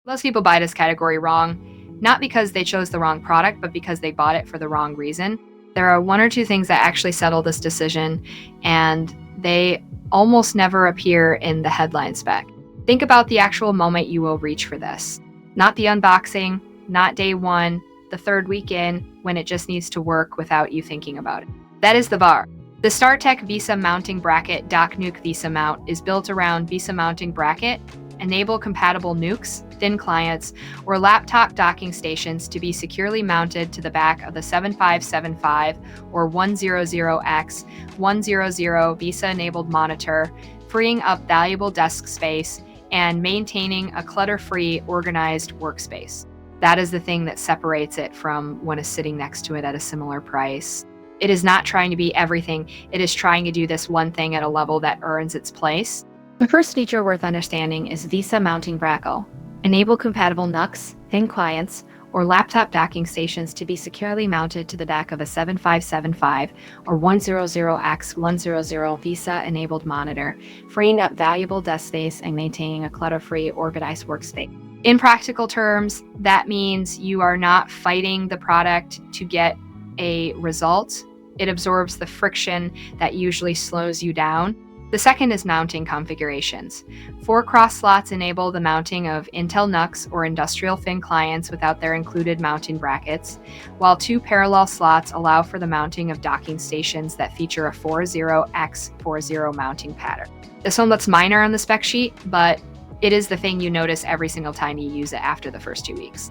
Most people buy this category wrong, not because they chose the wrong product, but because they bought it for the wrong reason. There are one or two things that actually settle this decision, and they almost never appear in the headline spec. Think about the actual moment you will reach for this. Not the unboxing, not day one, the third week in, when it just needs to work without you thinking about it. That is the bar. The StarTech VESA Mounting Bracket Dock-NUC-VESA-Mount is built around VESA Mounting Bracket, enable compatible NUCs, thin clients, or laptop docking stations to be securely mounted to the back of the 7575 or 100X100 VESA-enabled monitor, freeing up valuable desk space and maintaining a clutter-free, organized workspace. That is the thing that separates it from what is sitting next to it at a similar price. It is not trying to be everything. It is trying to do this one thing at a level that earns its place. The first feature worth understanding is VESA Mounting Bracket. Enable compatible NUCs, thin clients, or laptop docking stations to be securely mounted to the back of a 7575 or 100X100 VESA-enabled monitor, freeing up valuable desk space and maintaining a clutter-free, organized workspace. In practical terms, that means you are not fighting the product to get a result. It absorbs the friction that usually slows you down. The second is mounting configurations. 4 cross slots enable the mounting of Intel NUCs or industrial thin clients without their included mounting brackets, while 2 parallel slots allow for the mounting of docking stations that feature a 40x40 mounting pattern. This one looks minor on the spec sheet, but it is the thing you notice every single time you use it after the first 2 weeks.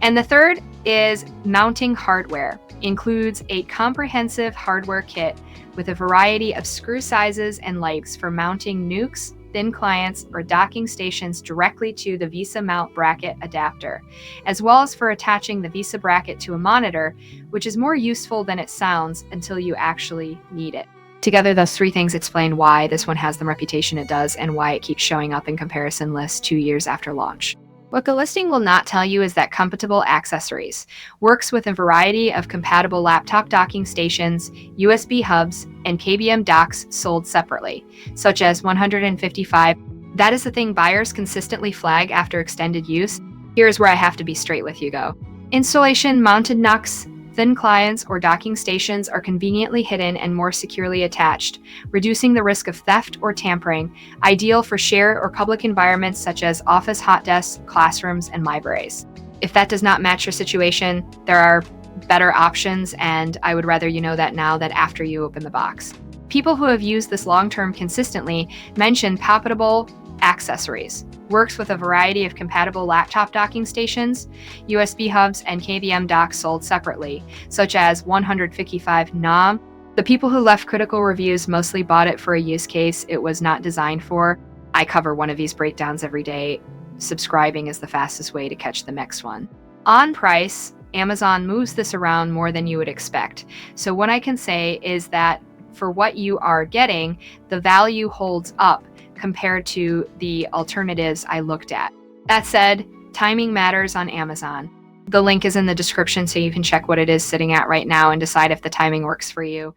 And the third is mounting hardware. Includes a comprehensive hardware kit with a variety of screw sizes and lengths for mounting NUCs, thin clients, or docking stations directly to the VESA Mount Bracket Adapter, as well as for attaching the VESA Bracket to a monitor, which is more useful than it sounds until you actually need it. Together, those 3 things explain why this one has the reputation it does and why it keeps showing up in comparison lists 2 years after launch. What the listing will not tell you is that compatible accessories works with a variety of compatible laptop docking stations, USB hubs, and KBM docks sold separately, such as 155. That is the thing buyers consistently flag after extended use. Here's where I have to be straight with you, though. Installation mounted NUCs, thin clients, or docking stations are conveniently hidden and more securely attached, reducing the risk of theft or tampering, ideal for shared or public environments such as office hot desks, classrooms, and libraries. If that does not match your situation, there are better options, and I would rather you know that now than after you open the box. People who have used this long-term consistently mention palpable accessories. Works with a variety of compatible laptop docking stations, USB hubs, and KVM docks sold separately, such as 155 NOM. The people who left critical reviews mostly bought it for a use case it was not designed for. I cover one of these breakdowns every day. Subscribing is the fastest way to catch the next one. On price, Amazon moves this around more than you would expect. So what I can say is that for what you are getting, the value holds up compared to the alternatives I looked at. That said, timing matters on Amazon. The link is in the description so you can check what it is sitting at right now and decide if the timing works for you.